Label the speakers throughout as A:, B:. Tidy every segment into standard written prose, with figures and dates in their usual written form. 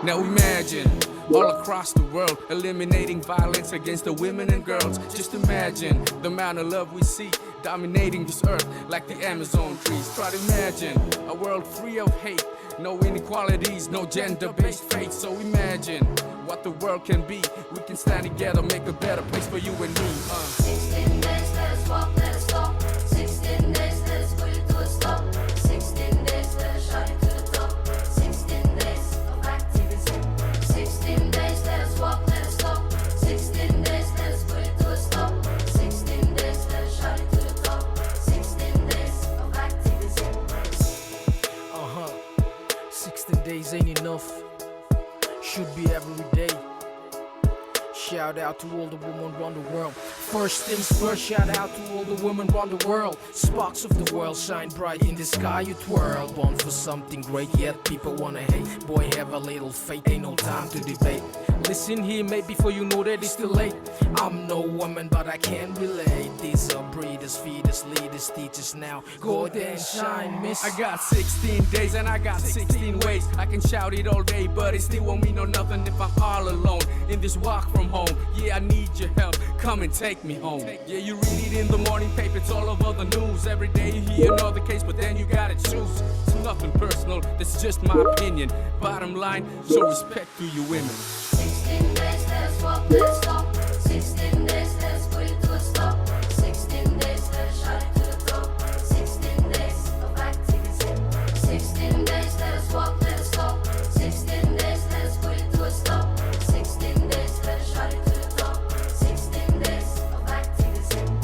A: Now imagine, all across the world, eliminating violence against the women and girls. Just imagine the amount of love we see dominating this earth like the Amazon trees. Try to imagine a world free of hate, no inequalities, no gender-based fate. So imagine what the world can be. We can stand together, make a better place for you and me.
B: 16 days, let us walk, let us stop. 16 days, let us put it to a stop. 16 days, let us shout it to the top. 16 days of activism. 16 days, let us walk, let us stop. 16 days, let us put it to a stop. 16 days, let us shout it to the top. 16 days of activism.
C: 16 days ain't enough. Should be every day. Shout out to all the women around the world. First things first, shout out to all the women around the world. Sparks of the world shine bright in the sky, you twirl. Born for something great, yet people wanna hate. Boy, have a little faith, ain't no time to debate. Listen here, mate, before you know that it's too late. I'm no woman, but I can relate. These are breeders, feeders, leaders, teachers now. Go there and shine, miss.
A: I got 16 days and I got 16 ways. I can shout it all day, but it still won't mean no nothing if I'm all alone in this walk from home. Yeah, I need your help, come and take me home. Yeah, you read it in the morning paper, it's all over the news. Every day you hear another case, but then you gotta choose. It's nothing personal, that's just my opinion. Bottom line, show respect to you women.
B: 16 days, let us walk, let us stop. 16 days, let us put it to a stop. 16 days, let us shout it to the top. 16 days of activism. 16 days, let us walk, let us stop. 16 days, let us put it to a stop. 16 days, let us shout it to the top. 16 days of activism.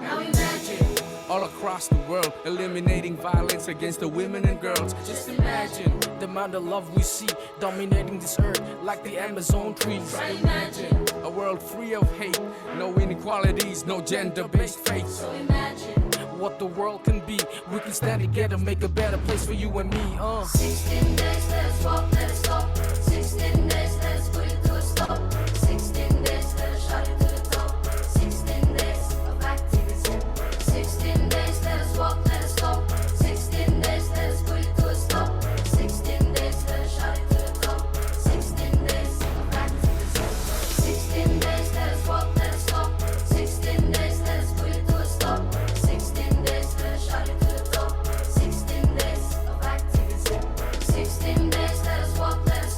B: Now imagine,
A: All across the world, eliminating violence against the women and girls. Just imagine
C: the amount of love we see dominating this earth like the Amazon trees.
B: try to imagine,
A: a world free of hate, no inequalities, no gender-based fate.
B: so imagine.
C: What the world can be, we can stand together, make a better place for you and me.
B: 16 days, let us walk, let us stop. 16 days, let us put it to a stop. 16 days, let us shout it to the top. 16 days of activism. 16 days, let us walk, let us stop. 16 days, let us put it to a stop. 16 days, let us shout it to the top. 16 days of activism. 16 days, let us walk, let us stop. 16 days, let us put it to a stop. 16 days, let us shout it to the top. 16 days of activism. 16 days, let us walk, let us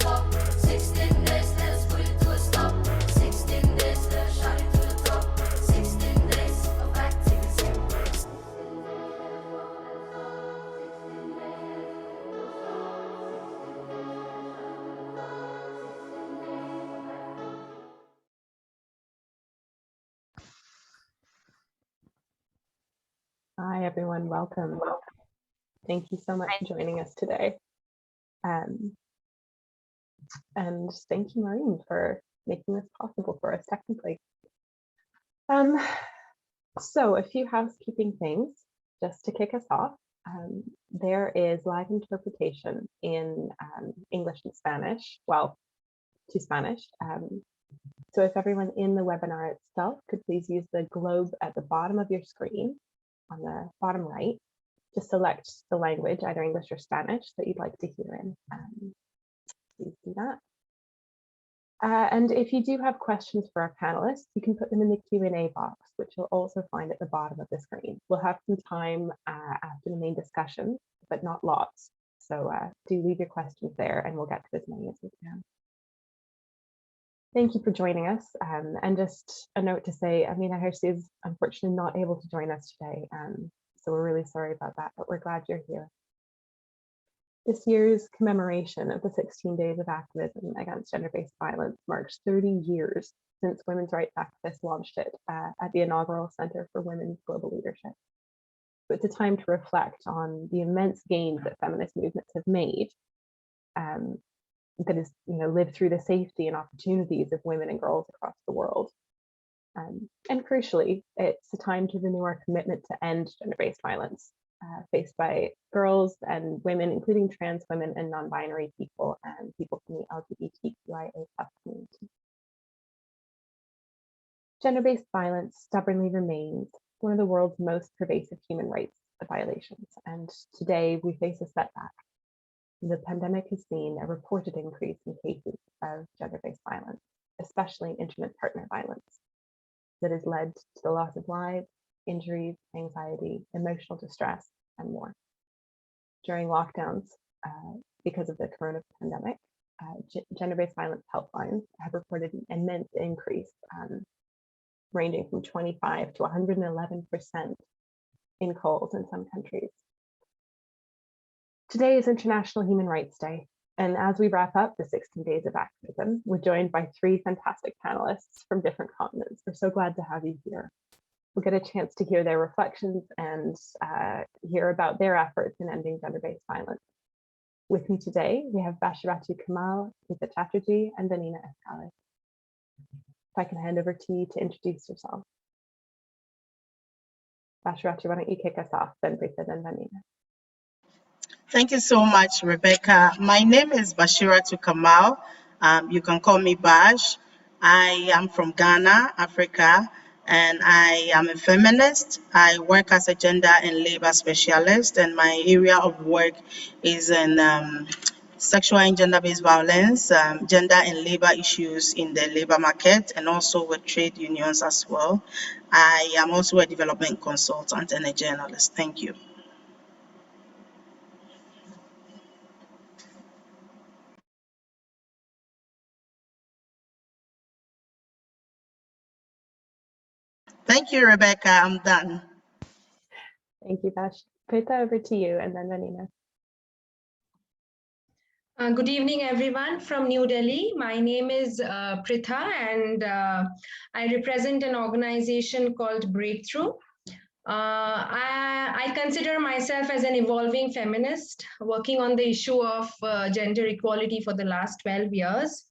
D: everyone, welcome. Thank you so much for joining us today. And thank you, Maureen, for making this possible for us technically. So a few housekeeping things just to kick us off. There is live interpretation in English and Spanish, well, to Spanish. So if everyone in the webinar itself could please use the globe at the bottom of your screen on the bottom right to select the language, either English or Spanish, that you'd like to hear in. Please do that. And if you do have questions for our panelists, you can put them in the Q&A box, which you'll also find at the bottom of the screen. We'll have some time after the main discussion, but not lots. So do leave your questions there and we'll get to as many as we can. Thank you for joining us. And just a note to say, Amina Hirsi is unfortunately not able to join us today. So we're really sorry about that, but we're glad you're here. This year's commemoration of the 16 days of activism against gender-based violence marks 30 years since women's rights activists launched it at the inaugural Center for Women's Global Leadership. So it's a time to reflect on the immense gains that feminist movements have made that has, lived through the safety and opportunities of women and girls across the world. And crucially, it's a time to renew our commitment to end gender-based violence faced by girls and women, including trans women and non-binary people and people from the LGBTQIA+ community. Gender-based violence stubbornly remains one of the world's most pervasive human rights violations, and today we face a setback. The pandemic has seen a reported increase in cases of gender-based violence, especially intimate partner violence, that has led to the loss of lives, injuries, anxiety, emotional distress, and more. During lockdowns, because of the corona pandemic, gender-based violence helplines have reported an immense increase, ranging from 25 to 111% in calls in some countries. Today is International Human Rights Day, and as we wrap up the 16 days of activism, we're joined by 3 fantastic panelists from different continents. We're so glad to have you here. We'll get a chance to hear their reflections and hear about their efforts in ending gender-based violence. With me today, we have Bashiratu Kamal, Geeta Chatterjee, and Vanina Escalade. If I can hand over to you to introduce yourself. Bashiratu, why don't you kick us off, then Preeta, then Vanina.
E: Thank you so much, Rebecca. My name is Bashiratu Kamal. You can call me Bash. I am from Ghana, Africa, and I am a feminist. I work as a gender and labor specialist, and my area of work is in sexual and gender-based violence, gender and labor issues in the labor market, and also with trade unions as well. I am also a development consultant and a journalist. Thank you. Thank you, Rebecca. I'm done.
D: Thank you, Bash. Preeta, over to you, and then Vanina.
F: Good evening, everyone from New Delhi. My name is Pritha, and I represent an organization called Breakthrough. I consider myself as an evolving feminist, working on the issue of gender equality for the last 12 years.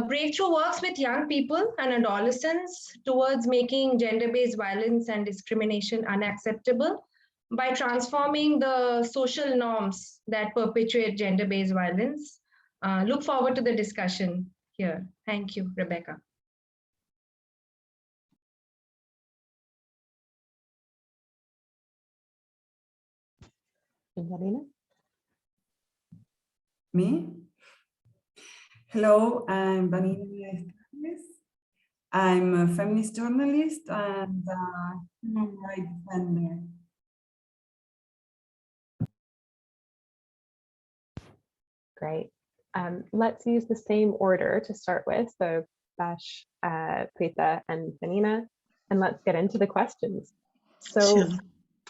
F: Breakthrough works with young people and adolescents towards making gender-based violence and discrimination unacceptable by transforming the social norms that perpetuate gender-based violence. Look forward to the discussion here. Thank you, Rebecca.
D: Vanina?
G: Me? Hello, I'm Vanina. I'm a feminist journalist and human rights defender.
D: Great. Let's use the same order to start with. So Bash, Preeta, and Vanina, and let's get into the questions. So,
E: Sure.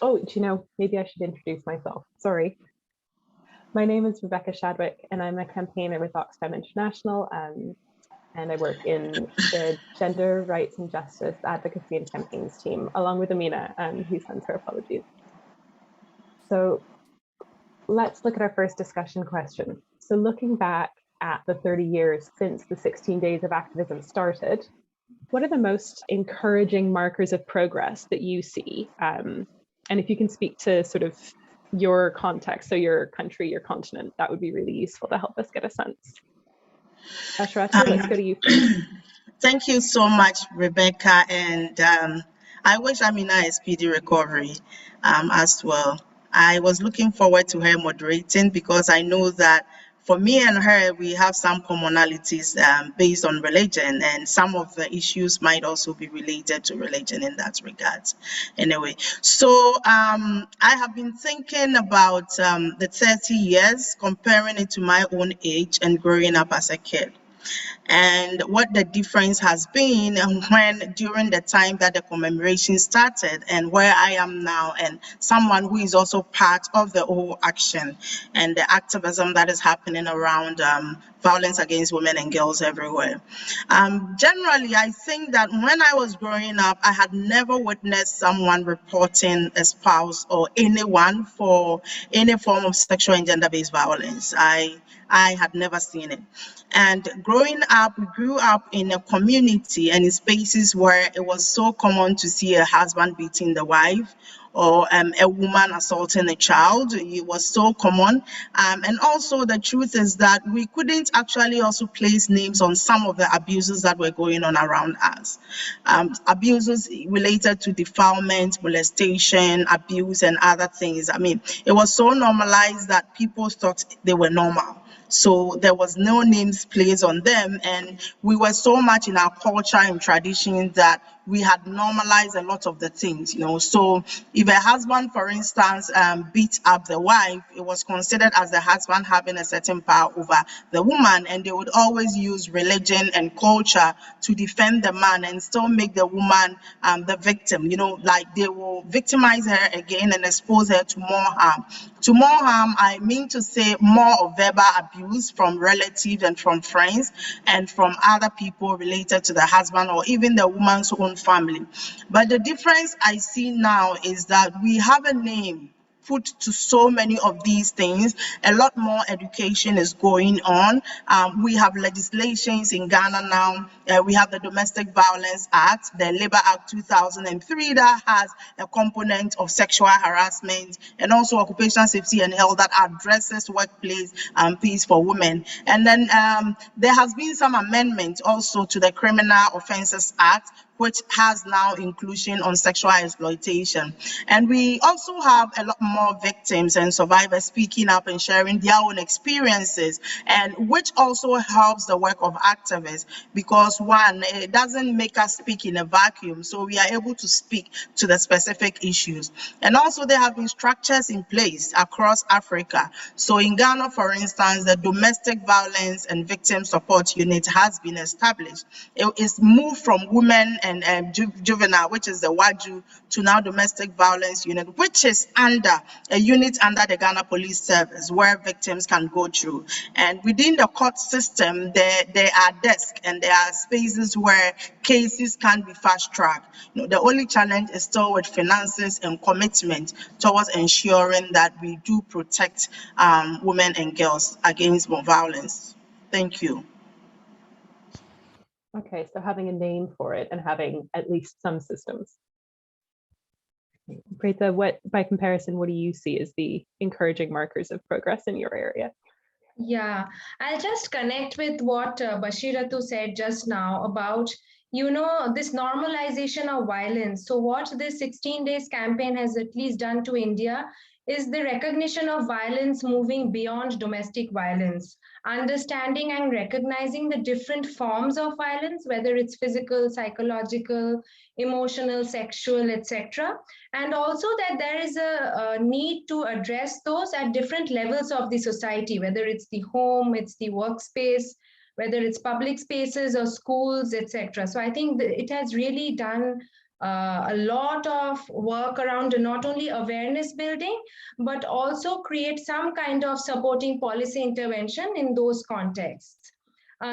D: Oh, maybe I should introduce myself. Sorry. My name is Rebecca Shadwick, and I'm a campaigner with Oxfam International, and I work in the Gender Rights and Justice Advocacy and Campaigns team, along with Amina, who sends her apologies. So let's look at our first discussion question. So looking back at the 30 years since the 16 days of activism started, what are the most encouraging markers of progress that you see? And if you can speak to sort of your context, so your country, your continent, that would be really useful to help us get a sense. Ashratu, let's go to you first.
E: Thank you so much, Rebecca, and I wish Amina a speedy recovery as well. I was looking forward to her moderating because I know that for me and her, we have some commonalities based on religion, and some of the issues might also be related to religion in that regard. Anyway, so I have been thinking about the 30 years, comparing it to my own age and growing up as a kid, and what the difference has been when during the time that the commemoration started and where I am now, and someone who is also part of the whole action and the activism that is happening around violence against women and girls everywhere. Generally, I think that when I was growing up, I had never witnessed someone reporting a spouse or anyone for any form of sexual and gender-based violence. I had never seen it. And growing up, we grew up in a community and in spaces where it was so common to see a husband beating the wife or a woman assaulting a child. It was so common. And also the truth is that we couldn't actually also place names on some of the abuses that were going on around us. Abuses related to defilement, molestation, abuse, and other things. I mean, it was so normalized that people thought they were normal. So there was no names placed on them, and we were so much in our culture and tradition that we had normalized a lot of the things, you know. So if a husband, for instance, beat up the wife, it was considered as the husband having a certain power over the woman, and they would always use religion and culture to defend the man and still make the woman the victim, you know, like they will victimize her again and expose her to more harm. To more harm, I mean to say more of verbal abuse from relatives and from friends and from other people related to the husband or even the woman's own family. But the difference I see now is that we have a name put to so many of these things. A lot more education is going on. We have legislations in Ghana now. We have the Domestic Violence Act, the Labor Act 2003, that has a component of sexual harassment, and also occupational safety and health that addresses workplace peace for women. And then there has been some amendment also to the Criminal Offences Act, which has now inclusion on sexual exploitation. And we also have a lot more victims and survivors speaking up and sharing their own experiences, and which also helps the work of activists because one, it doesn't make us speak in a vacuum, so we are able to speak to the specific issues. And also there have been structures in place across Africa. So in Ghana, for instance, the Domestic Violence and Victim Support Unit has been established. It is moved from women and juvenile, which is the WAJU, to now Domestic Violence Unit, which is under a unit under the Ghana Police Service where victims can go through. And within the court system, there are desks and there are spaces where cases can be fast-tracked. You know, the only challenge is still with finances and commitment towards ensuring that we do protect women and girls against more violence. Thank you.
D: Okay, so having a name for it and having at least some systems. Preeta, what, by comparison, what do you see as the encouraging markers of progress in your area?
F: Yeah, I'll just connect with what Bashiratu said just now about, you know, this normalization of violence. So what this 16 days campaign has at least done to India is the recognition of violence moving beyond domestic violence, understanding and recognizing the different forms of violence, whether it's physical, psychological, emotional, sexual, etc. And also that there is a need to address those at different levels of the society, whether it's the home, it's the workspace, whether it's public spaces or schools, etc. So I think it has really done a lot of work around not only awareness building, but also create some kind of supporting policy intervention in those contexts.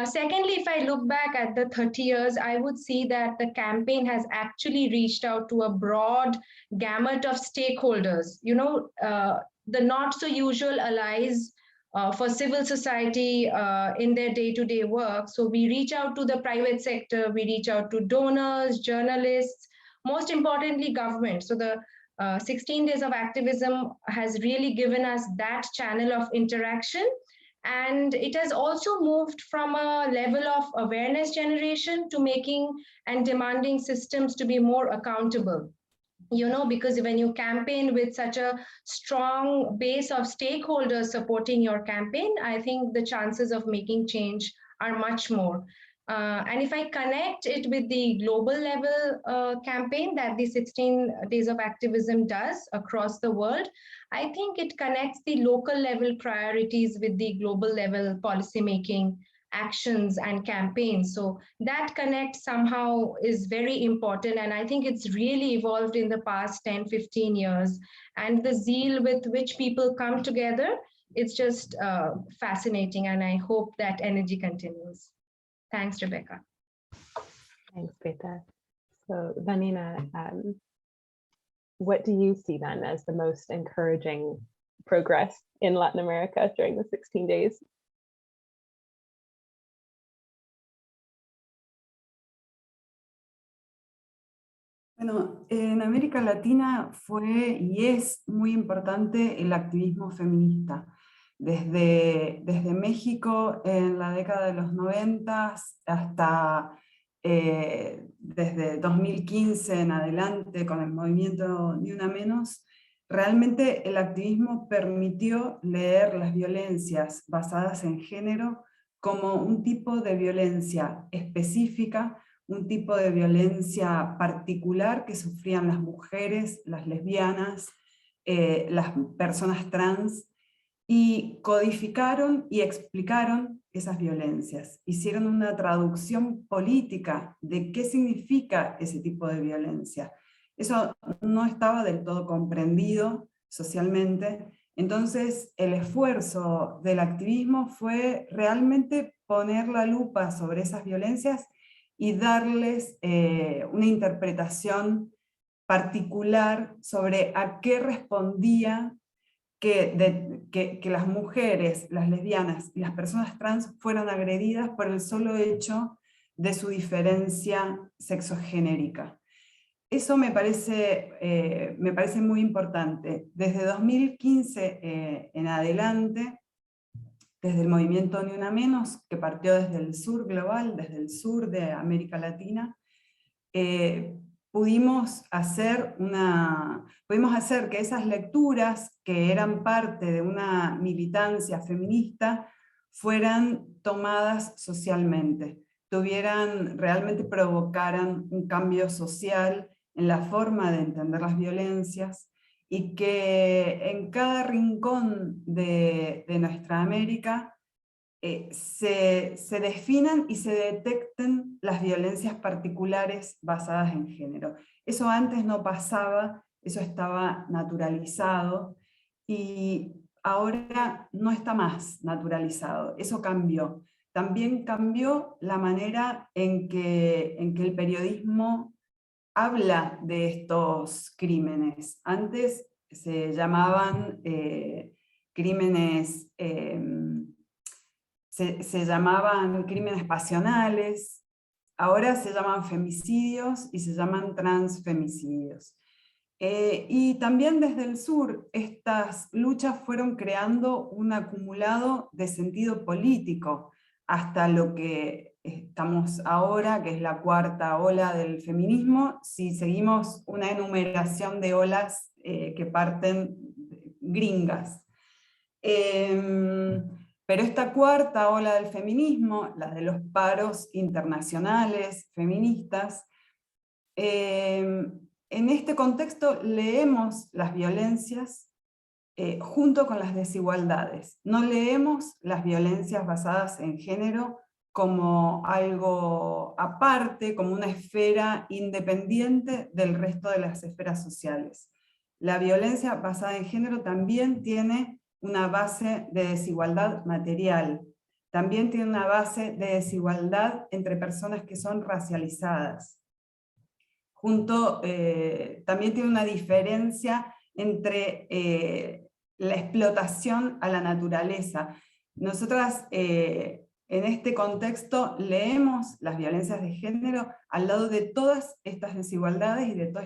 F: Secondly, if I look back at the 30 years, I would see that the campaign has actually reached out to a broad gamut of stakeholders. The not so usual allies for civil society in their day-to-day work. So we reach out to the private sector, we reach out to donors, journalists, most importantly, government. So the 16 days of activism has really given us that channel of interaction. And it has also moved from a level of awareness generation to making and demanding systems to be more accountable. Because when you campaign with such a strong base of stakeholders supporting your campaign, I think the chances of making change are much more. And if I connect it with the global level campaign that the 16 Days of Activism does across the world, I think it connects the local level priorities with the global level policymaking actions and campaigns. So that connect somehow is very important. And I think it's really evolved in the past 10, 15 years. And the zeal with which people come together, it's just fascinating. And I hope that energy continues. Thanks, Rebecca.
D: Thanks, Beta. So Vanina, what do you see then as the most encouraging progress in Latin America during the 16 days?
G: Bueno, en América Latina fue y es muy importante el activismo feminista. Desde México en la década de los 90 hasta desde 2015 en adelante con el movimiento Ni Una Menos, realmente el activismo permitió leer las violencias basadas en género como un tipo de violencia específica, un tipo de violencia particular que sufrían las mujeres, las lesbianas, las personas trans, y codificaron y explicaron esas violencias. Hicieron una traducción política de qué significa ese tipo de violencia. Eso no estaba del todo comprendido socialmente. Entonces, el esfuerzo del activismo fue realmente poner la lupa sobre esas violencias y darles una interpretación particular sobre a qué respondía que las mujeres, las lesbianas y las personas trans fueran agredidas por el solo hecho de su diferencia sexogenérica. Eso me parece muy importante. Desde 2015 en adelante, desde el movimiento Ni Una Menos, que partió desde el sur global, desde el sur de América Latina, pudimos hacer que esas lecturas que eran parte de una militancia feminista fueran tomadas socialmente, realmente provocaran un cambio social en la forma de entender las violencias, y que en cada rincón de nuestra América se definan y se detecten las violencias particulares basadas en género. Eso antes no pasaba, eso estaba naturalizado, y ahora no está más naturalizado, eso cambió. También cambió la manera en que el periodismo habla de estos crímenes. Antes se llamaban crímenes... Se llamaban crímenes pasionales, ahora se llaman femicidios y se llaman transfemicidios. Y también desde el sur estas luchas fueron creando un acumulado de sentido político, hasta lo que estamos ahora, que es la cuarta ola del feminismo, si seguimos una enumeración de olas que parten gringas. Pero esta cuarta ola del feminismo, la de los paros internacionales feministas, en este contexto leemos las violencias junto con las desigualdades. No leemos las violencias basadas en género como algo aparte, como una esfera independiente del resto de las esferas sociales. La violencia basada en género también tiene una base de desigualdad material. también tiene una base de desigualdad entre personas que son racializadas. También tiene una diferencia entre la explotación a la naturaleza. Nosotras en este contexto leemos las violencias de género al lado de todas estas desigualdades y de toda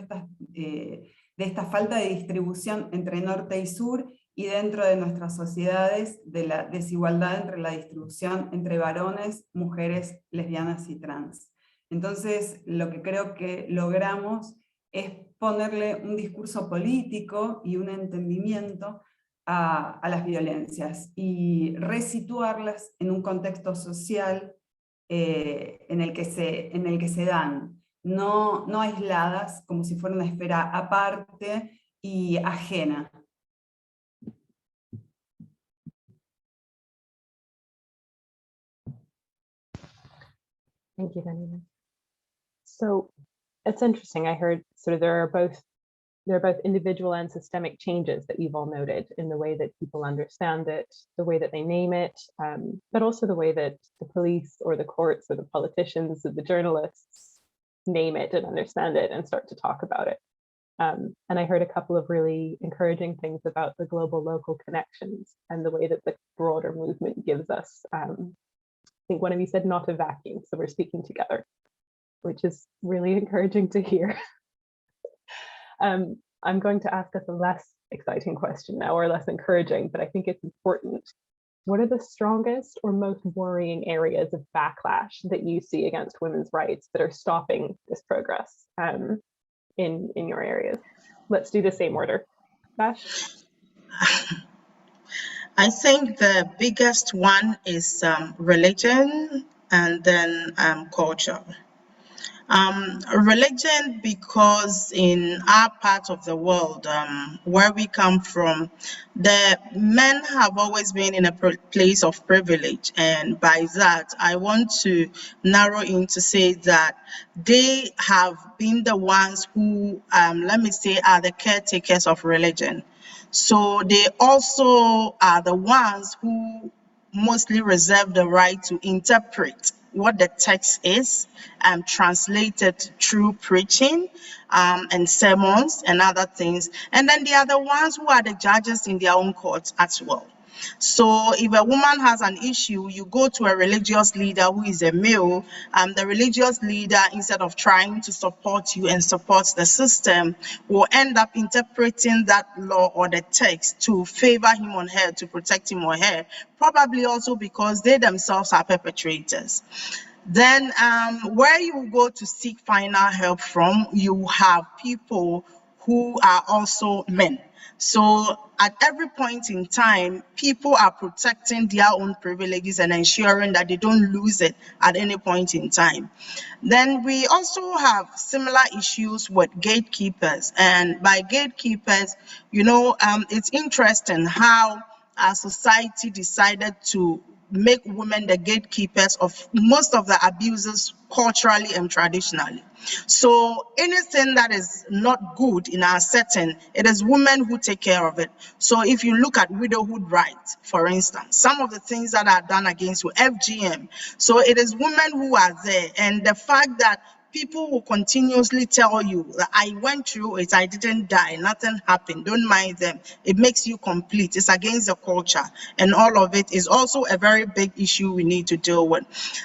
G: esta falta de distribución entre norte y sur, y dentro de nuestras sociedades de la desigualdad entre la distribución entre varones, mujeres, lesbianas y trans. Entonces, lo que creo que logramos es ponerle un discurso político y un entendimiento a las violencias y resituarlas en un contexto social en el que se dan, no aisladas como si fuera una esfera aparte y ajena.
D: Thank you, Daniela. So it's interesting. I heard sort of there are both individual and systemic changes that you've all noted in the way that people understand it, the way that they name it, but also the way that the police or the courts or the politicians or the journalists name it and understand it and start to talk about it. And I heard a couple of really encouraging things about the global local connections and the way that the broader movement gives us, I think one of you said not a vacuum, so we're speaking together, which is really encouraging to hear. I'm going to ask us a less exciting question now, or less encouraging, but I think it's important. What are the strongest or most worrying areas of backlash that you see against women's rights that are stopping this progress in your areas? Let's do the same order. Bash?
E: I think the biggest one is religion and then culture. Religion, because in our part of the world, where we come from, the men have always been in a place of privilege, and by that I want to narrow in to say that they have been the ones who, let me say, are the caretakers of religion. So they also are the ones who mostly reserve the right to interpret what the text is, translated through preaching and sermons and other things. And then they are the ones who are the judges in their own courts as well. So if a woman has an issue, you go to a religious leader who is a male, the religious leader, instead of trying to support you and support the system, will end up interpreting that law or the text to favor him or her, to protect him or her, probably also because they themselves are perpetrators. Then where you go to seek final help from, you have people who are also men. So at every point in time, people are protecting their own privileges and ensuring that they don't lose it at any point in time. Then we also have similar issues with gatekeepers. And by gatekeepers, you know, it's interesting how our society decided to make women the gatekeepers of most of the abuses culturally and traditionally. So anything that is not good in our setting, it is women who take care of it. So if you look at widowhood rights, for instance, some of the things that are done against you, FGM, so it is women who are there. And the fact that people will continuously tell you that I went through it, I didn't die, nothing happened, don't mind them. It makes you complete. It's against the culture. And all of it is also a very big issue we need to deal with.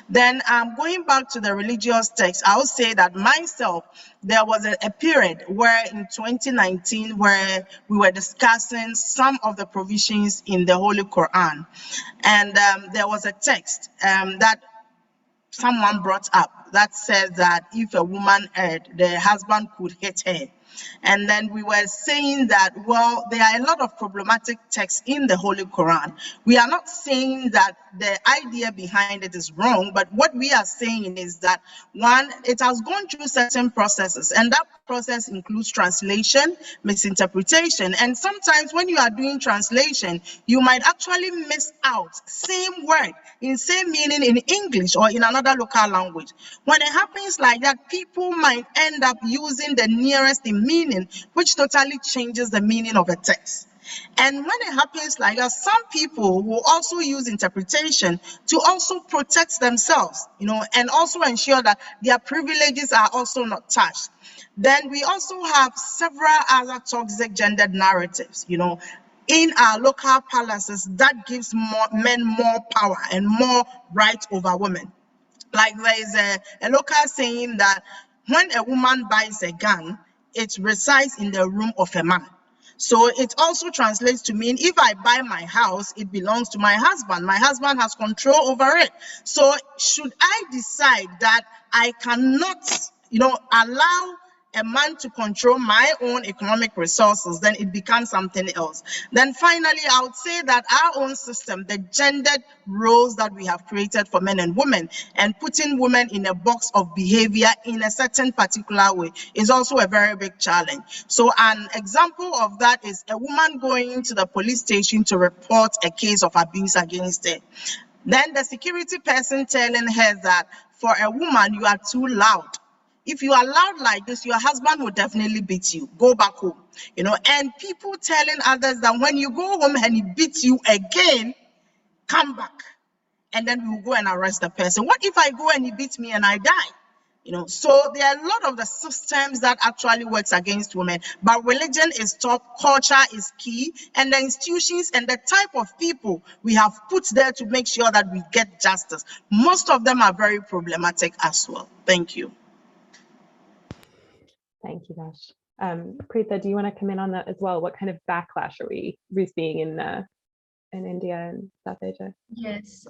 E: Then going back to the religious text, I'll say that myself, there was a period where in 2019 where we were discussing some of the provisions in the Holy Quran. And there was a text that someone brought up that said that if a woman erred, the husband could hit her. And then we were saying that, well, there are a lot of problematic texts in the Holy Quran. We are not saying that the idea behind it is wrong, but what we are saying is that, one, it has gone through certain processes, and that process includes translation, misinterpretation. And sometimes when you are doing translation, you might actually miss out same word in same meaning in English or in another local language. When it happens like that, people might end up using the nearest in meaning, which totally changes the meaning of a text. And when it happens like that, some people will also use interpretation to also protect themselves, and also ensure that their privileges are also not touched. Then we also have several other toxic gendered narratives, in our local palaces that gives men more power and more right over women. Like there is a local saying that when a woman buys a gun, it resides in the room of a man. So it also translates to mean if I buy my house, it belongs to my husband. My husband has control over it. So should I decide that I cannot, allow a man to control my own economic resources, then it becomes something else. Then finally, I would say that our own system, the gendered roles that we have created for men and women, and putting women in a box of behavior in a certain particular way is also a very big challenge. So an example of that is a woman going to the police station to report a case of abuse against her. Then the security person telling her that for a woman, you are too loud. If you are loud like this, your husband will definitely beat you. Go back home. And people telling others that when you go home and he beats you again, come back. And then we will go and arrest the person. What if I go and he beats me and I die? So there are a lot of the systems that actually works against women, but religion is top, culture is key, and the institutions and the type of people we have put there to make sure that we get justice. Most of them are very problematic as well. Thank you.
D: Thank you, Dash. Preetha, do you want to come in on that as well? What kind of backlash are we seeing in India and South Asia?
F: Yes,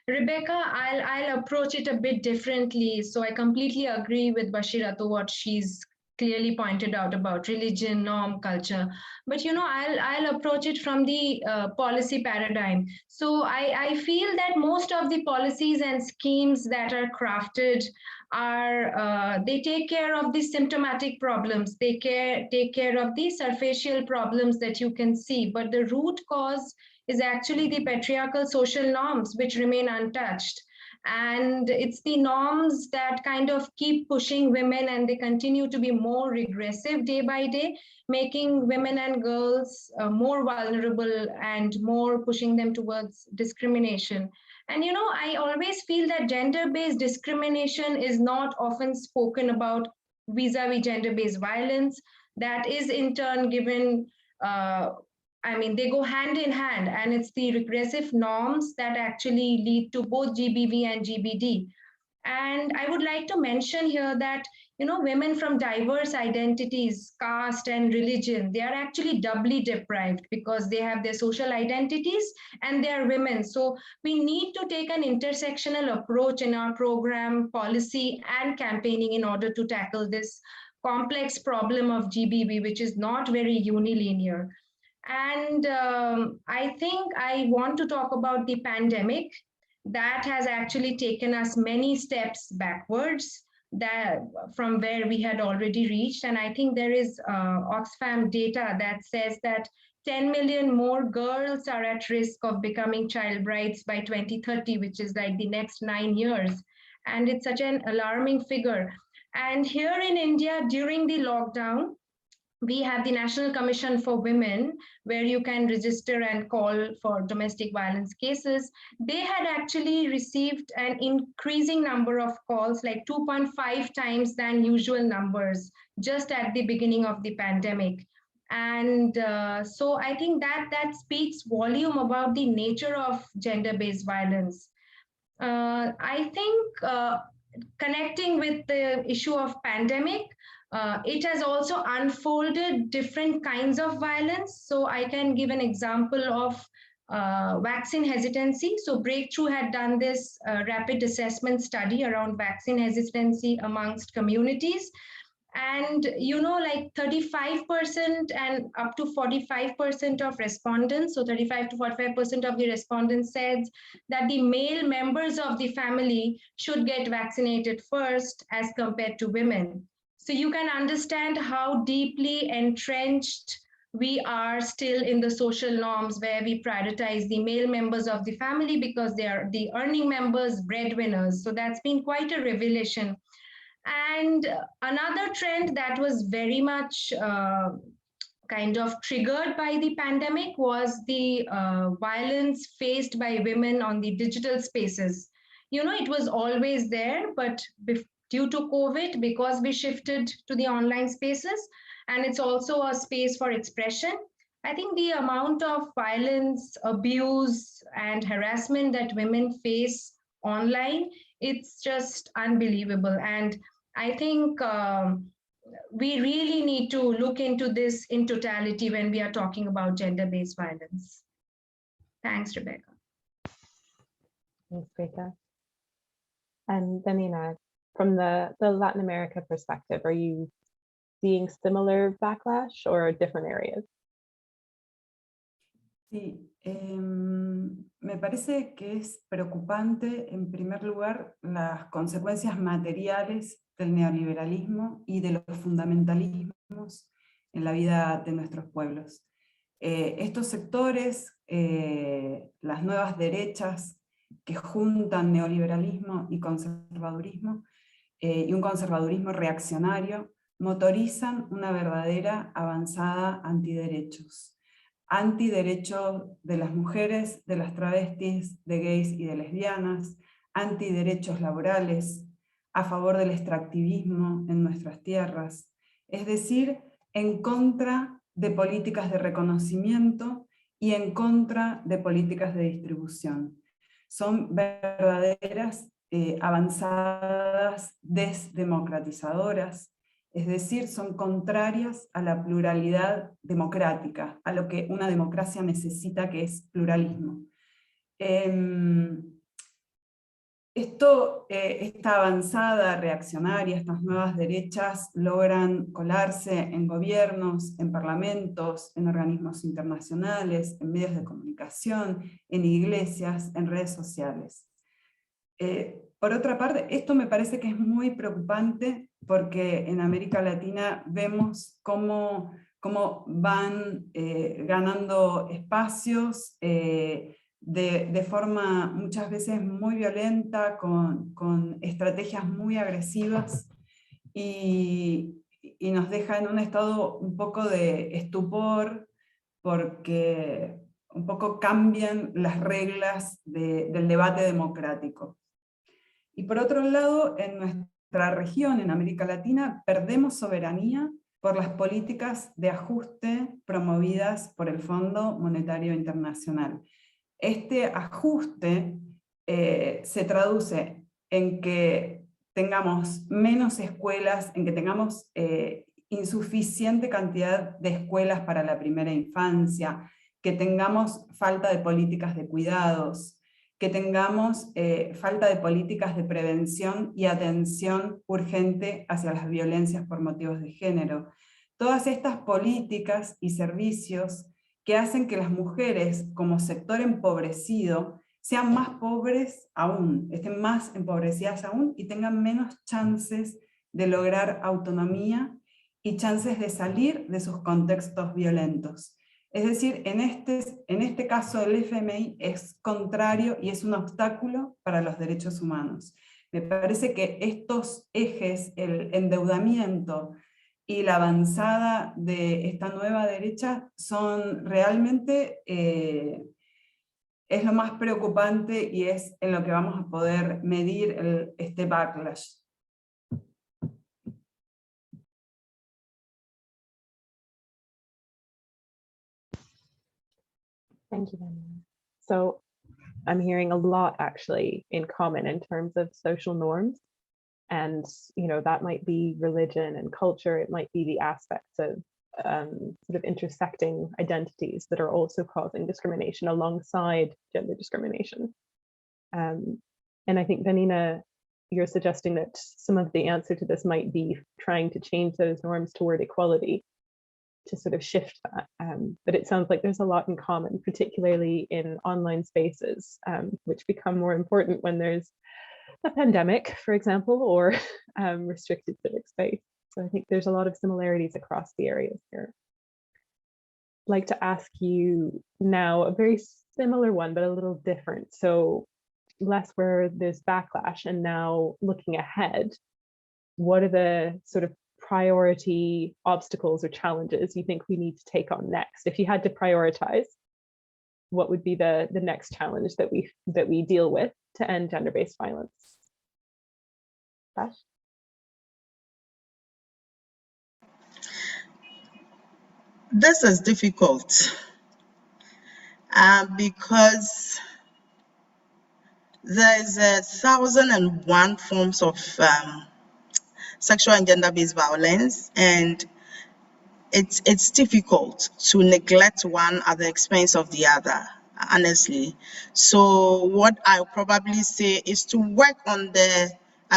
F: Rebecca, I'll approach it a bit differently. So I completely agree with Bashira to what she's clearly pointed out about religion, norm, culture. But I'll approach it from the policy paradigm. So I feel that most of the policies and schemes that are crafted are they take care of the symptomatic problems. They take care of the superficial problems that you can see, but the root cause is actually the patriarchal social norms which remain untouched. And it's the norms that kind of keep pushing women, and they continue to be more regressive day by day, making women and girls more vulnerable and more pushing them towards discrimination. And I always feel that gender-based discrimination is not often spoken about vis-a-vis gender-based violence. That is in turn given they go hand in hand, and it's the regressive norms that actually lead to both GBV and GBD. And I would like to mention here that, women from diverse identities, caste and religion, they are actually doubly deprived because they have their social identities and they are women. So we need to take an intersectional approach in our program, policy and campaigning in order to tackle this complex problem of GBV, which is not very unilinear. And I think I want to talk about the pandemic that has actually taken us many steps backwards that from where we had already reached. And I think there is Oxfam data that says that 10 million more girls are at risk of becoming child brides by 2030, which is like the next 9 years. And it's such an alarming figure. And here in India, during the lockdown, we have the National Commission for Women, where you can register and call for domestic violence cases. They had actually received an increasing number of calls, like 2.5 times than usual numbers, just at the beginning of the pandemic. And so I think that speaks volume about the nature of gender-based violence. I think connecting with the issue of pandemic, it has also unfolded different kinds of violence. So I can give an example of vaccine hesitancy. So Breakthrough had done this rapid assessment study around vaccine hesitancy amongst communities. And like 35% and up to 45% of respondents, so 35 to 45% of the respondents said that the male members of the family should get vaccinated first as compared to women. So you can understand how deeply entrenched we are still in the social norms where we prioritize the male members of the family because they are the earning members, breadwinners. So that's been quite a revelation. And another trend that was very much kind of triggered by the pandemic was the violence faced by women on the digital spaces. You know, it was always there, but due to COVID, because we shifted to the online spaces, and it's also a space for expression, I think the amount of violence, abuse, and harassment that women face online, it's just unbelievable. And I think we really need to look into this in totality when we are talking about gender-based violence. Thanks, Rebecca.
D: Thanks, Greta. And Danina, from the Latin America perspective, are you seeing similar backlash or different areas?
G: Sí, me parece que es preocupante, en primer lugar, las consecuencias materiales del neoliberalismo y de los fundamentalismos en la vida de nuestros pueblos. Estos sectores, las nuevas derechas que juntan neoliberalismo y conservadurismo, y un conservadurismo reaccionario, motorizan una verdadera avanzada antiderechos. Antiderechos de las mujeres, de las travestis, de gays y de lesbianas, antiderechos laborales, a favor del extractivismo en nuestras tierras, es decir, en contra de políticas de reconocimiento y en contra de políticas de distribución. Son verdaderas avanzadas desdemocratizadoras, es decir, son contrarias a la pluralidad democrática, a lo que una democracia necesita, que es pluralismo. Esta avanzada reaccionaria, estas nuevas derechas logran colarse en gobiernos, en parlamentos, en organismos internacionales, en medios de comunicación, en iglesias, en redes sociales. Por otra parte, esto me parece que es muy preocupante porque en América Latina vemos cómo van ganando espacios de forma muchas veces muy violenta, con estrategias muy agresivas, y nos deja en un estado un poco de estupor, porque un poco cambian las reglas del debate democrático. Y por otro lado, en nuestra región, en América Latina, perdemos soberanía por las políticas de ajuste promovidas por el Fondo Monetario Internacional. Este ajuste se traduce en que tengamos menos escuelas, en que tengamos insuficiente cantidad de escuelas para la primera infancia, que tengamos falta de políticas de cuidados, que tengamos falta de políticas de prevención y atención urgente hacia las violencias por motivos de género. Todas estas políticas y servicios que hacen que las mujeres, como sector empobrecido, sean más pobres aún, estén más empobrecidas aún y tengan menos chances de lograr autonomía y chances de salir de sus contextos violentos. Es decir, en este caso el FMI es contrario y es un obstáculo para los derechos humanos. Me parece que estos ejes, el endeudamiento y la avanzada de esta nueva derecha, son realmente, es lo más preocupante y es en lo que vamos a poder medir este backlash.
D: Thank you, Daniela. So I'm hearing a lot actually in common in terms of social norms. And, you know, that might be religion and culture. It might be the aspects of sort of intersecting identities that are also causing discrimination alongside gender discrimination. And I think, Danina, you're suggesting that some of the answer to this might be trying to change those norms toward equality, to sort of shift that. But it sounds like there's a lot in common, particularly in online spaces, which become more important when there's a pandemic, for example, or restricted civic space. So I think there's a lot of similarities across the areas here. I'd like to ask you now a very similar one, but a little different. So less where there's backlash, and now looking ahead, what are the sort of priority obstacles or challenges you think we need to take on next? If you had to prioritize, what would be the next challenge that we deal with to end gender-based violence? Bash?
E: This is difficult because there's 1,001 forms of sexual and gender-based violence, and it's difficult to neglect one at the expense of the other, honestly. So what I'll probably say is to work on the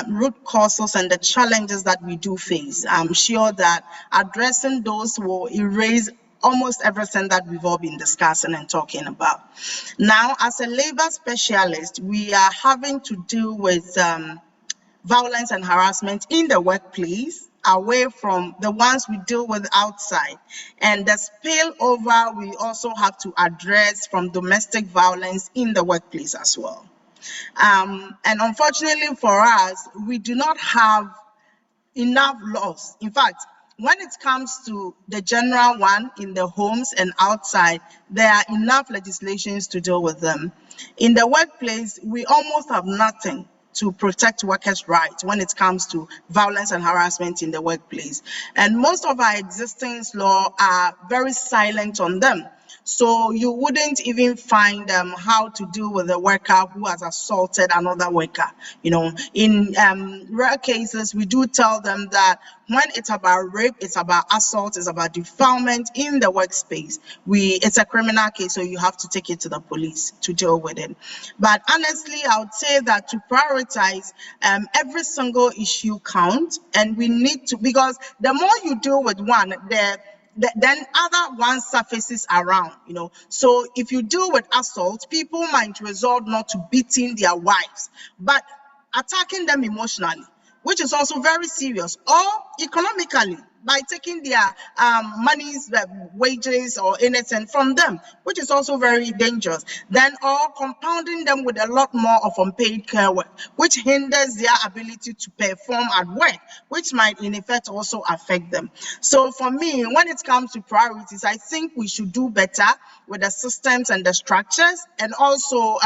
E: root causes and the challenges that we do face. I'm sure that addressing those will erase almost everything that we've all been discussing and talking about. Now, as a labor specialist, we are having to deal with violence and harassment in the workplace, away from the ones we deal with outside. And the spillover we also have to address from domestic violence in the workplace as well. And unfortunately for us, we do not have enough laws. In fact, when it comes to the general one in the homes and outside, there are enough legislations to deal with them. In the workplace, we almost have nothing to protect workers' rights when it comes to violence and harassment in the workplace. And most of our existing laws are very silent on them. So you wouldn't even find how to deal with a worker who has assaulted another worker. You know, in rare cases, we do tell them that when it's about rape, it's about assault, it's about defilement in the workspace, it's a criminal case, so you have to take it to the police to deal with it. But honestly, I would say that to prioritize every single issue counts, and we need to, because the more you deal with one, then other one surfaces around, you know. So if you deal with assault, people might resort not to beating their wives, but attacking them emotionally, which is also very serious, or economically by taking their monies, wages or anything from them, which is also very dangerous. Then, or compounding them with a lot more of unpaid care work, which hinders their ability to perform at work, which might in effect also affect them. So for me, when it comes to priorities, I think we should do better with the systems and the structures, and also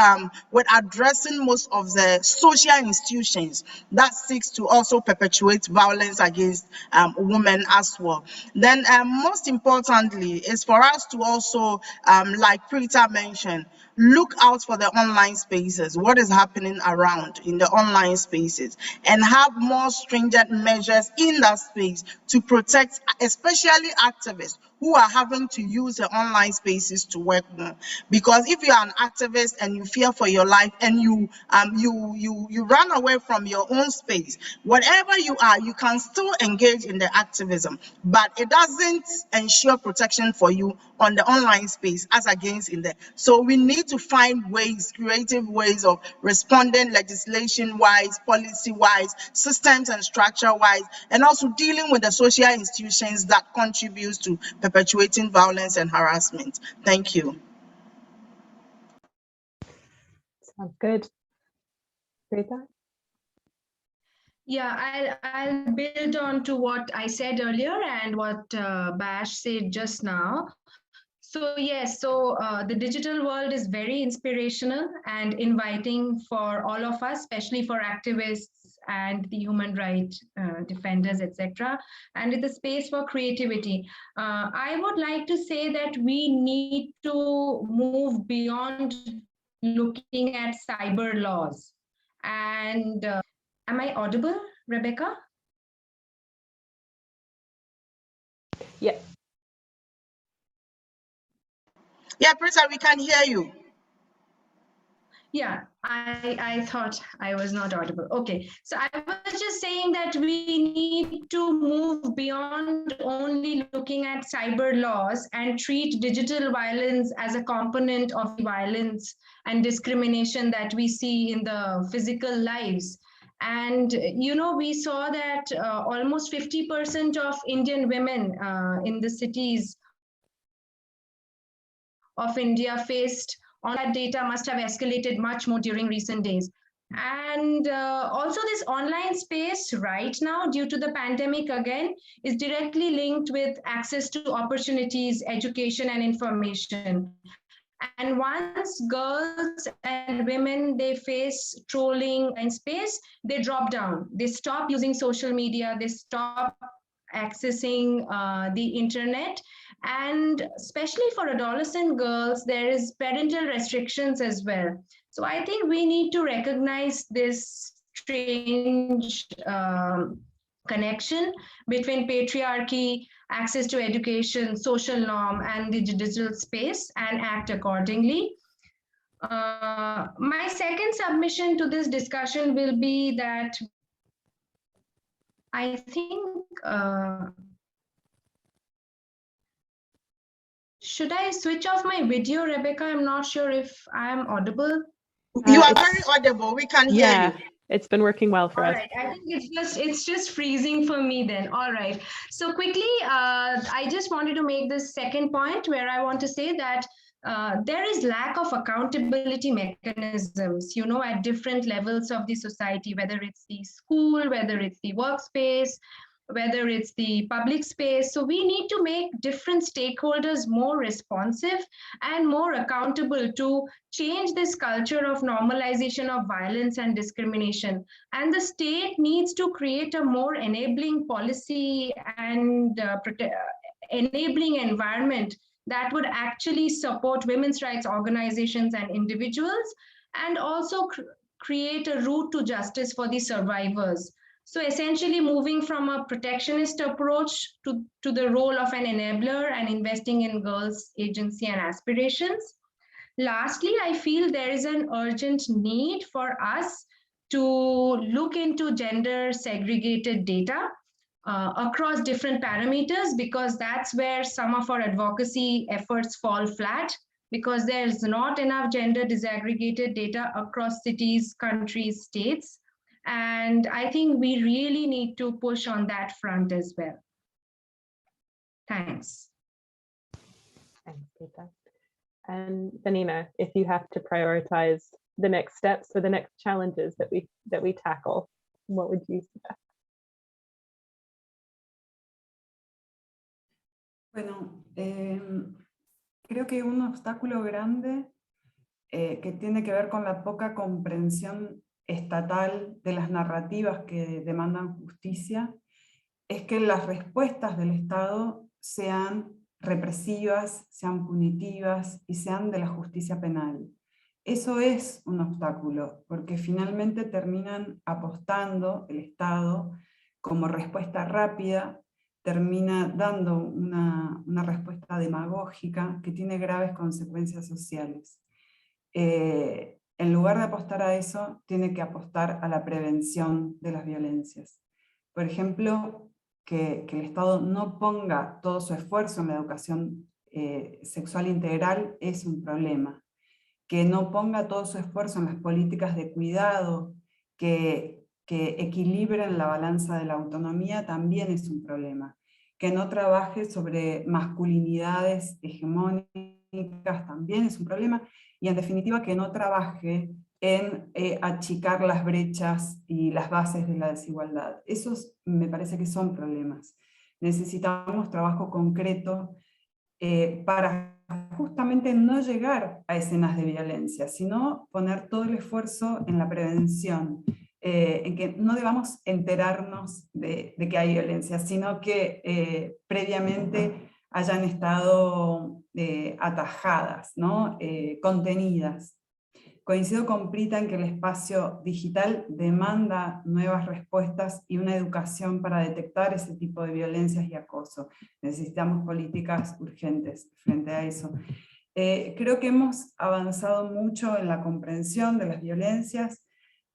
E: with addressing most of the social institutions that seeks to also perpetuate violence against women as well. Then most importantly is for us to also, like Prita mentioned, look out for the online spaces, what is happening around in the online spaces, and have more stringent measures in that space to protect especially activists who are having to use the online spaces to work more. Because if you are an activist and you fear for your life and you run away from your own space, whatever you are, you can still engage in the activism, but it doesn't ensure protection for you on the online space as against in there. So we need to find ways, creative ways of responding legislation-wise, policy-wise, systems and structure-wise, and also dealing with the social institutions that contribute to perpetuating violence and harassment. Thank you.
D: Sounds good. Rita?
F: Yeah, I'll build on to what I said earlier and what Bash said just now. So yes, so the digital world is very inspirational and inviting for all of us, especially for activists and the human rights defenders, etc. And it's a space for creativity. I would like to say that we need to move beyond looking at cyber laws. And am I audible, Rebecca?
D: Yeah.
E: Yeah, Prita, we can hear you.
F: Yeah, I thought I was not audible. Okay, so I was just saying that we need to move beyond only looking at cyber laws and treat digital violence as a component of the violence and discrimination that we see in the physical lives. And, you know, we saw that almost 50% of Indian women in the cities of India faced online data must have escalated much more during recent days. And also this online space right now, due to the pandemic again, is directly linked with access to opportunities, education, and information. And once girls and women, they face trolling in space, they drop down. They stop using social media, they stop accessing the internet. And especially for adolescent girls, there is parental restrictions as well. So I think we need to recognize this strange connection between patriarchy, access to education, social norm, and the digital space, and act accordingly. My second submission to this discussion will be that I think, should I switch off my video, Rebecca? I'm not sure if I'm audible.
E: You are very audible. We can hear you.
D: It's been working well for us.
F: All right, I think it's just freezing for me then. All right. So quickly, I just wanted to make this second point where I want to say that there is lack of accountability mechanisms, at different levels of the society, whether it's the school, whether it's the workspace, whether it's the public space. So we need to make different stakeholders more responsive and more accountable to change this culture of normalization of violence and discrimination. And the state needs to create a more enabling policy and enabling environment that would actually support women's rights organizations and individuals, and also create a route to justice for the survivors. So essentially moving from a protectionist approach to the role of an enabler and investing in girls' agency and aspirations. Lastly, I feel there is an urgent need for us to look into gender segregated data across different parameters, because that's where some of our advocacy efforts fall flat, because there's not enough gender disaggregated data across cities, countries, states. And I think we really need to push on that front as well. Thanks.
D: Thanks, Geeta. And Vanina, if you have to prioritize the next steps or the next challenges that we tackle, what would you suggest?
G: Bueno, creo que un obstáculo grande que tiene que ver con la poca comprensión estatal de las narrativas que demandan justicia es que las respuestas del Estado sean represivas, sean punitivas y sean de la justicia penal. Eso es un obstáculo, porque finalmente terminan apostando el Estado como respuesta rápida, termina dando una respuesta demagógica que tiene graves consecuencias sociales. En lugar de apostar a eso, tiene que apostar a la prevención de las violencias. Por ejemplo, que el Estado no ponga todo su esfuerzo en la educación sexual integral es un problema. Que no ponga todo su esfuerzo en las políticas de cuidado que equilibren la balanza de la autonomía también es un problema. Que no trabaje sobre masculinidades hegemónicas también es un problema. Y en definitiva que no trabaje en achicar las brechas y las bases de la desigualdad. Esos me parece que son problemas. Necesitamos trabajo concreto para justamente no llegar a escenas de violencia, sino poner todo el esfuerzo en la prevención, en que no debamos enterarnos de que hay violencia, sino que previamente hayan estado atajadas, ¿no? Contenidas. Coincido con Prita en que el espacio digital demanda nuevas respuestas y una educación para detectar ese tipo de violencias y acoso. Necesitamos políticas urgentes frente a eso. Creo que hemos avanzado mucho en la comprensión de las violencias,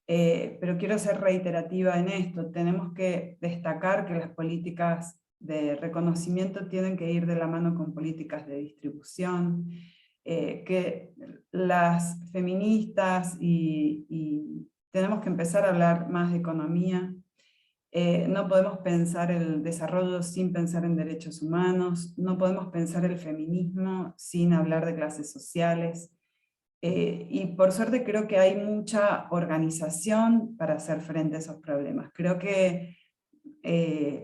G: pero quiero ser reiterativa en esto. Tenemos que destacar que las políticas de reconocimiento tienen que ir de la mano con políticas de distribución, que las feministas y tenemos que empezar a hablar más de economía. No podemos pensar el desarrollo sin pensar en derechos humanos, no podemos pensar el feminismo sin hablar de clases sociales. Y por suerte creo que hay mucha organización para hacer frente a esos problemas. Creo que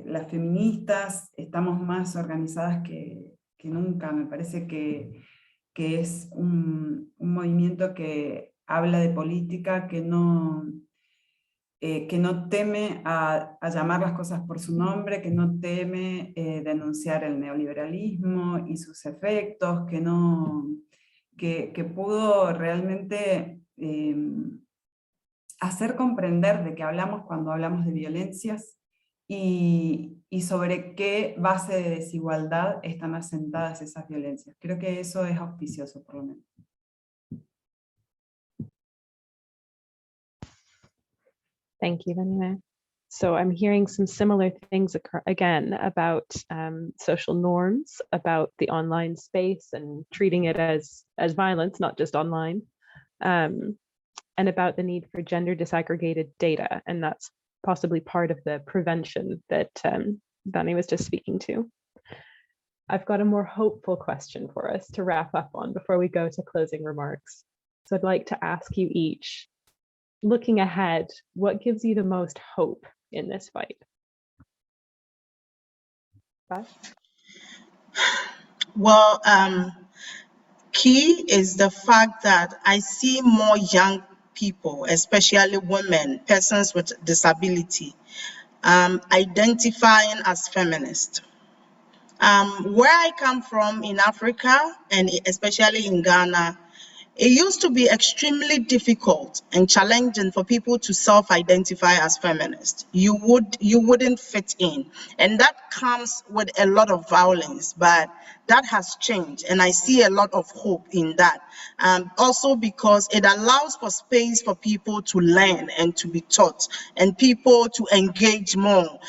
G: las feministas estamos más organizadas que nunca. Me parece que es un movimiento que habla de política, que no teme a llamar las cosas por su nombre, que no teme denunciar el neoliberalismo y sus efectos, que pudo realmente hacer comprender de qué hablamos cuando hablamos de violencias y sobre qué base de desigualdad están asentadas esas violencias. Creo que eso es auspicioso, por lo menos.
D: Thank you, Vanina. So I'm hearing some similar things again about social norms, about the online space and treating it as violence, not just online, and about the need for gender disaggregated data. And that's possibly part of the prevention that Dani was just speaking to. I've got a more hopeful question for us to wrap up on before we go to closing remarks. So I'd like to ask you each, looking ahead, what gives you the most hope in this fight? Bash?
E: Well, key is the fact that I see more young people, especially women, persons with disability, identifying as feminist. Where I come from in Africa, and especially in Ghana, it used to be extremely difficult and challenging for people to self-identify as feminist. You wouldn't fit in, and that comes with a lot of violence, but that has changed, and I see a lot of hope in that. Also because it allows for space for people to learn and to be taught, and people to engage more,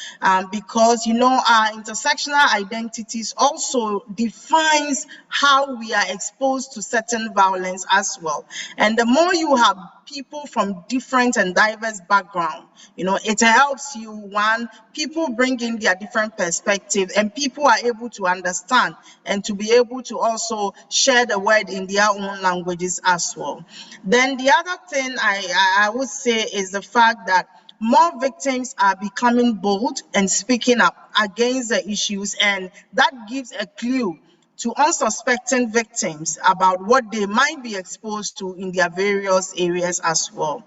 E: because our intersectional identities also defines how we are exposed to certain violence as well. And the more you have people from different and diverse backgrounds, it helps you. One, people bring in their different perspectives, and people are able to understand and to be able to also share the word in their own languages as well. Then the other thing I would say is the fact that more victims are becoming bold and speaking up against the issues, and that gives a clue to unsuspecting victims about what they might be exposed to in their various areas as well.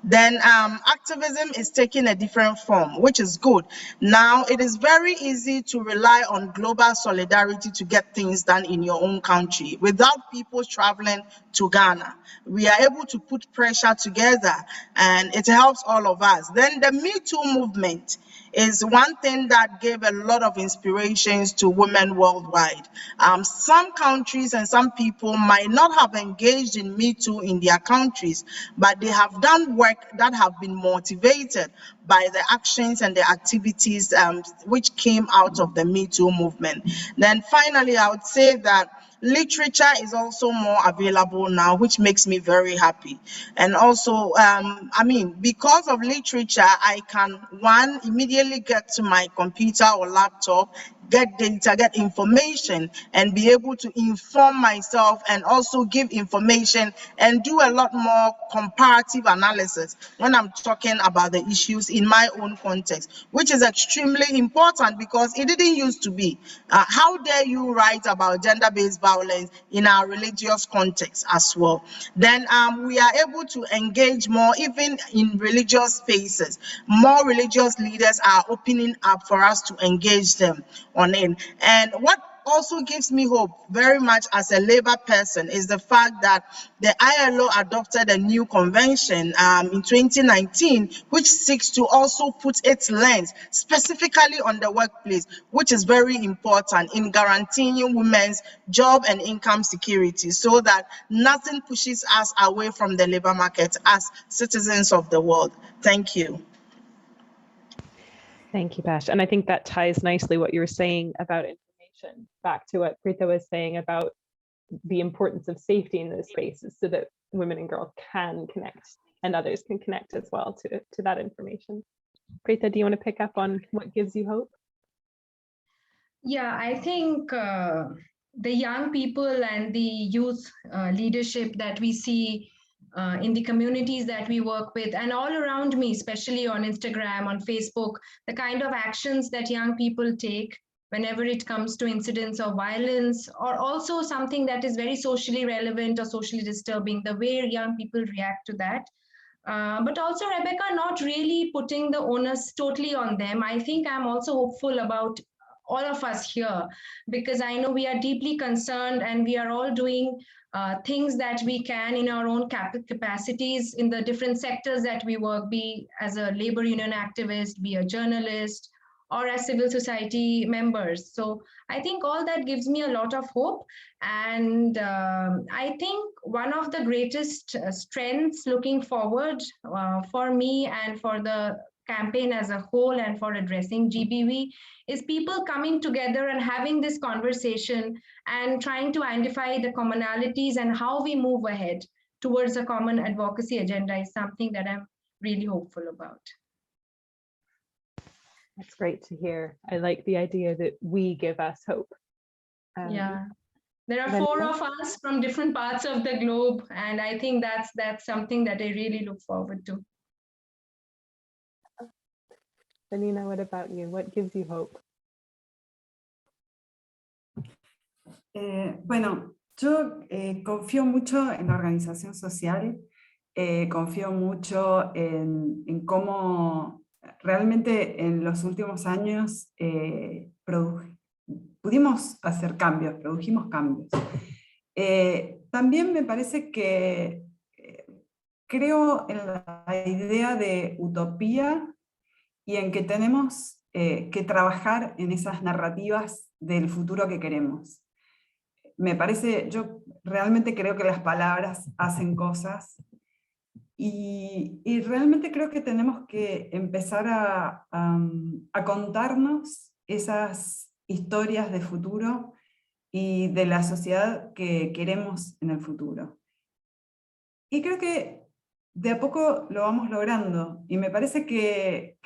E: Then activism is taking a different form, which is good. Now it is very easy to rely on global solidarity to get things done in your own country without people traveling to Ghana. We are able to put pressure together, and it helps all of us. Then the Me Too movement is one thing that gave a lot of inspirations to women worldwide. Some countries and some people might not have engaged in Me Too in their countries, but they have done work that have been motivated by the actions and the activities which came out of the Me Too movement. Then finally, I would say that literature is also more available now, which makes me very happy. And also, because of literature, I can, one, immediately get to my computer or laptop, get data, get information, and be able to inform myself and also give information and do a lot more comparative analysis when I'm talking about the issues in my own context, which is extremely important because it didn't used to be. How dare you write about gender-based violence in our religious context as well? Then we are able to engage more even in religious spaces. More religious leaders are opening up for us to engage them on it. And what also gives me hope very much as a labor person is the fact that the ILO adopted a new convention in 2019, which seeks to also put its lens specifically on the workplace, which is very important in guaranteeing women's job and income security so that nothing pushes us away from the labor market as citizens of the world. Thank you.
D: Thank you, Bash. And I think that ties nicely what you were saying about information back to what Preeta was saying about the importance of safety in those spaces so that women and girls can connect and others can connect as well to that information. Preeta, do you want to pick up on what gives you hope?
F: Yeah, I think the young people and the youth leadership that we see in the communities that we work with and all around me, especially on Instagram, on Facebook, the kind of actions that young people take whenever it comes to incidents of violence, or also something that is very socially relevant or socially disturbing, the way young people react to that. But also, Rebecca, not really putting the onus totally on them. I think I'm also hopeful about all of us here, because I know we are deeply concerned and we are all doing things that we can in our own capacities in the different sectors that we work, be as a labor union activist, be a journalist, or as civil society members. So I think all that gives me a lot of hope. And I think one of the greatest strengths looking forward for me and for the campaign as a whole and for addressing GBV is people coming together and having this conversation and trying to identify the commonalities and how we move ahead towards a common advocacy agenda is something that I'm really hopeful about.
D: That's great to hear. I like the idea that we give us hope.
F: Yeah. There are 4 of us from different parts of the globe, and I think that's something that I really look forward to.
D: Vanina, what about you? What gives you hope?
G: Bueno, yo confío mucho en la organización social, confío mucho en cómo realmente en los últimos años pudimos hacer cambios, produjimos cambios. También me parece que creo en la idea de utopía y en que tenemos que trabajar en esas narrativas del futuro que queremos. Me parece, yo realmente creo que las palabras hacen cosas y realmente creo que tenemos que empezar a contarnos esas historias de futuro y de la sociedad que queremos en el futuro. Y creo que de a poco lo vamos logrando, y me parece que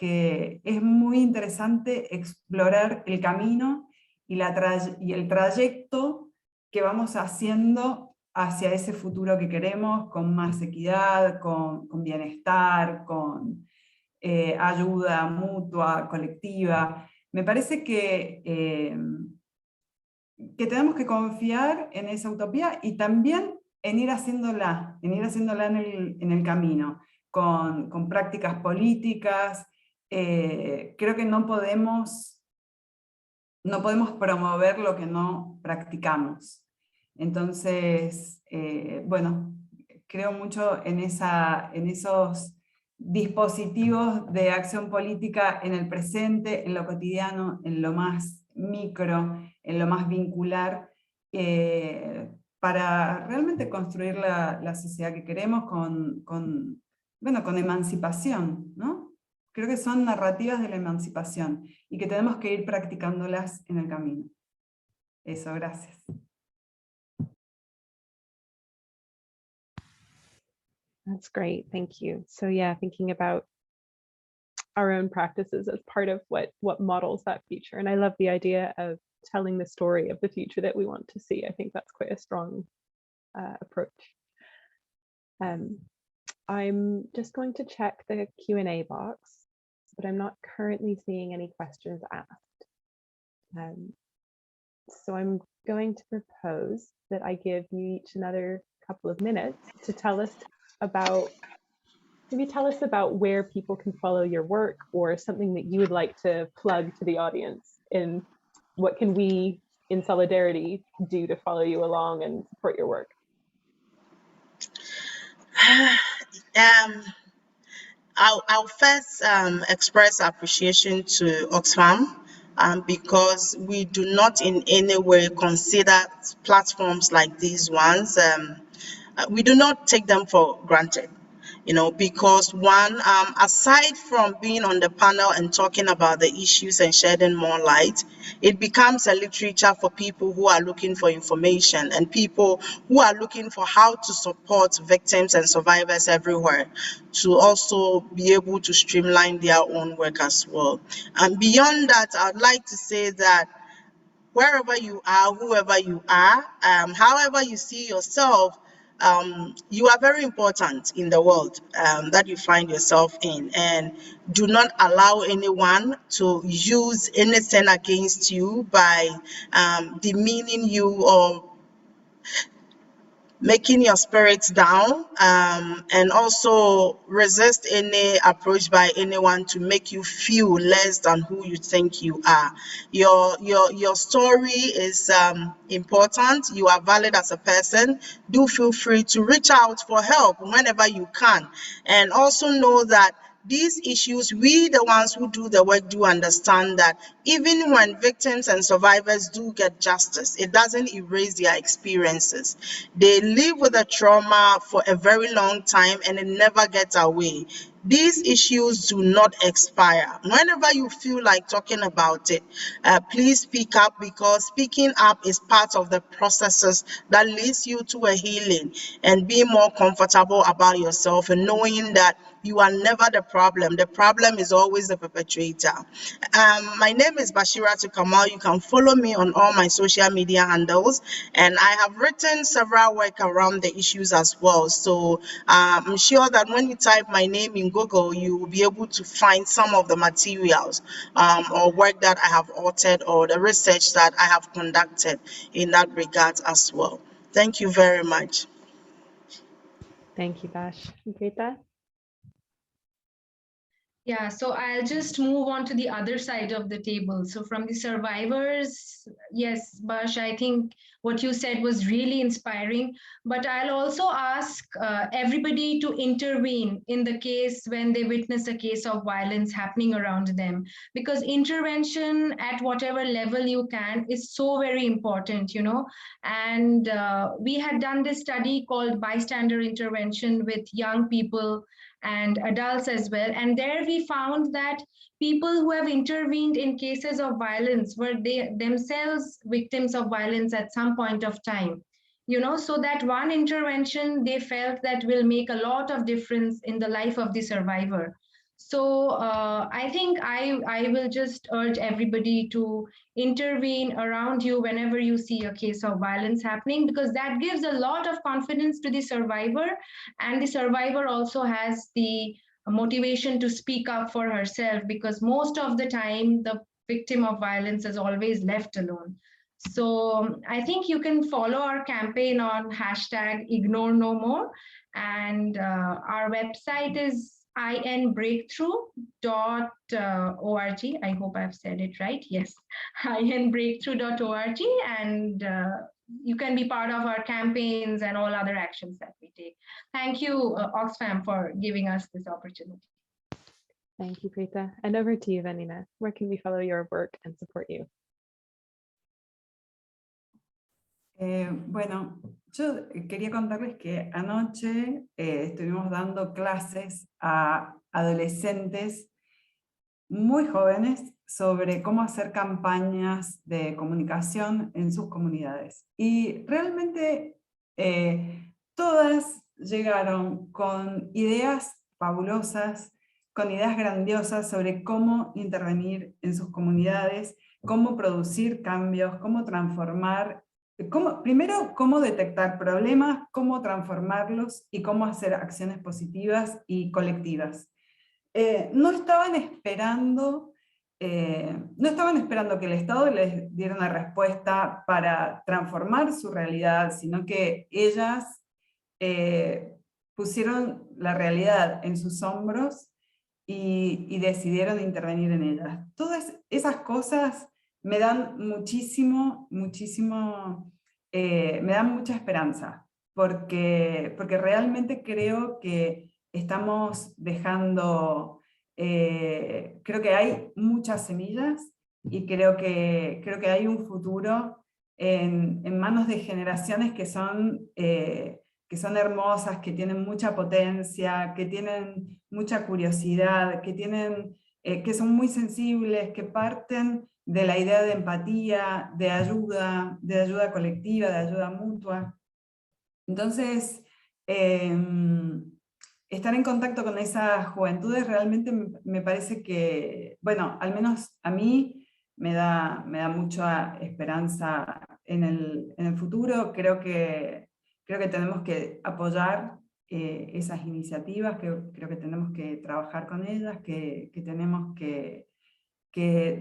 G: es muy interesante explorar el camino y el trayecto que vamos haciendo hacia ese futuro que queremos, con más equidad, con bienestar, con ayuda mutua, colectiva. Me parece que tenemos que confiar en esa utopía y también en ir haciéndola en el camino, con prácticas políticas. Creo que no podemos promover lo que no practicamos. Entonces, bueno, creo mucho en esos dispositivos de acción política en el presente, en lo cotidiano, en lo más micro, en lo más vincular, para realmente construir la sociedad que queremos con emancipación, ¿no? Creo que son narrativas de la emancipación y que tenemos que ir practicándolas en el camino. Eso, gracias.
D: That's great, thank you. So yeah, thinking about our own practices as part of what models that future. And I love the idea of telling the story of the future that we want to see. I think that's quite a strong approach. I'm just going to check the Q&A box, but I'm not currently seeing any questions asked. So I'm going to propose that I give you each another couple of minutes to tell us about where people can follow your work, or something that you would like to plug to the audience in what can we in Solidarity do to follow you along and support your work.
E: I'll first express appreciation to Oxfam because we do not in any way consider platforms like these ones. We do not take them for granted, you know, because one, aside from being on the panel and talking about the issues and shedding more light, it becomes a literature for people who are looking for information and people who are looking for how to support victims and survivors everywhere to also be able to streamline their own work as well. And beyond that, I'd like to say that wherever you are, whoever you are, however you see yourself, you are very important in the world that you find yourself in, and do not allow anyone to use anything against you by demeaning you or making your spirits down, and also resist any approach by anyone to make you feel less than who you think you are. Your story is important. You are valid as a person. Do feel free to reach out for help whenever you can, and also know that these issues, we the ones who do the work do understand that even when victims and survivors do get justice, it doesn't erase their experiences. They live with the trauma for a very long time and it never gets away. These issues do not expire. Whenever you feel like talking about it, please speak up, because speaking up is part of the processes that leads you to a healing and being more comfortable about yourself and knowing that you are never the problem. The problem is always the perpetrator. My name is Bashira Tukamal. You can follow me on all my social media handles, and I have written several work around the issues as well. So I'm sure that when you type my name in Google, you will be able to find some of the materials or work that I have authored or the research that I have conducted in that regard as well. Thank you very much.
D: Thank you, Bash. Greta?
F: Yeah, so I'll just move on to the other side of the table. So from the survivors, yes, Bash, I think what you said was really inspiring, but I'll also ask everybody to intervene in the case when they witness a case of violence happening around them, because intervention at whatever level you can is so very important, you know. And we had done this study called bystander intervention with young people and adults as well. And there we found that people who have intervened in cases of violence were they themselves victims of violence at some point of time. You know, so that one intervention they felt that will make a lot of difference in the life of the survivor. So I think I will just urge everybody to intervene around you whenever you see a case of violence happening, because that gives a lot of confidence to the survivor, and the survivor also has the motivation to speak up for herself, because most of the time the victim of violence is always left alone. So I think you can follow our campaign on #IgnoreNoMore, and our website is inbreakthrough.org. I hope I've said it right. Yes, inbreakthrough.org, and you can be part of our campaigns and all other actions that we take. Thank you, Oxfam, for giving us this opportunity.
D: Thank you, Greta. And over to you, Vanina. Where can we follow your work and support you?
G: Bueno, yo quería contarles que anoche estuvimos dando clases a adolescentes muy jóvenes sobre cómo hacer campañas de comunicación en sus comunidades. Y realmente todas llegaron con ideas fabulosas, con ideas grandiosas sobre cómo intervenir en sus comunidades, cómo producir cambios, cómo transformar, primero cómo detectar problemas, cómo transformarlos y cómo hacer acciones positivas y colectivas. No estaban esperando que el Estado les diera una respuesta para transformar su realidad, sino que ellas pusieron la realidad en sus hombros y decidieron intervenir en ellas. Todas esas cosas me dan me dan mucha esperanza, porque realmente creo que estamos dejando, creo que hay muchas semillas y creo que hay un futuro en manos de generaciones que son hermosas, que tienen mucha potencia, que tienen mucha curiosidad, que son muy sensibles, que parten de la idea de empatía, de ayuda colectiva, de ayuda mutua. Entonces, estar en contacto con esas juventudes realmente me parece que, bueno, al menos a mí me da mucha esperanza en el futuro. Creo que tenemos que apoyar esas iniciativas, creo que tenemos que trabajar con ellas, que tenemos que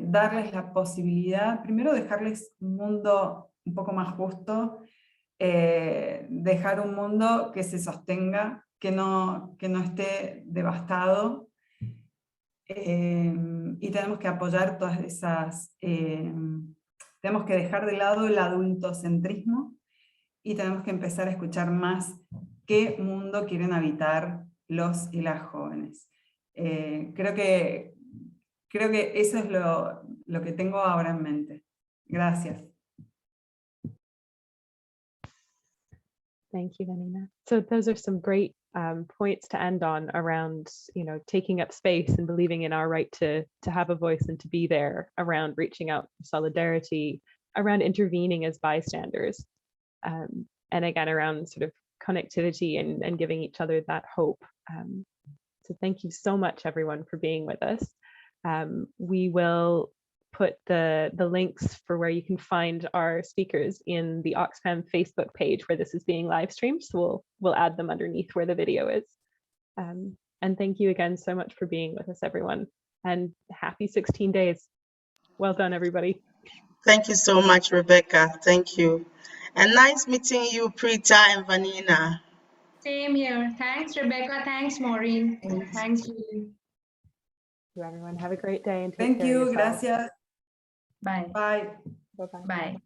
G: darles la posibilidad, primero dejarles un mundo un poco más justo, dejar un mundo que se sostenga, que no esté devastado, y tenemos que apoyar todas esas, tenemos que dejar de lado el adultocentrismo y tenemos que empezar a escuchar más qué mundo quieren habitar los y las jóvenes. Creo que eso es lo que tengo ahora en mente. Gracias.
D: Thank you, Vanina. So those are some great points to end on around, taking up space and believing in our right to have a voice and to be there, around reaching out for solidarity, around intervening as bystanders, and again, around sort of connectivity and giving each other that hope. So thank you so much, everyone, for being with us. We will put the links for where you can find our speakers in the Oxfam Facebook page where this is being live streamed. So we'll add them underneath where the video is. And thank you again so much for being with us, everyone. And happy 16 days. Well done, everybody.
E: Thank you so much, Rebecca. Thank you. And nice meeting you, Preeta and Vanina.
F: Same here. Thanks, Rebecca. Thanks, Maureen. Thanks, Julie.
D: Thank you, everyone. Have a great day and take
G: Thank
D: care of
G: you,
D: yourselves.
G: gracias.
F: Bye.
G: Bye.
D: Bye-bye.
F: Bye.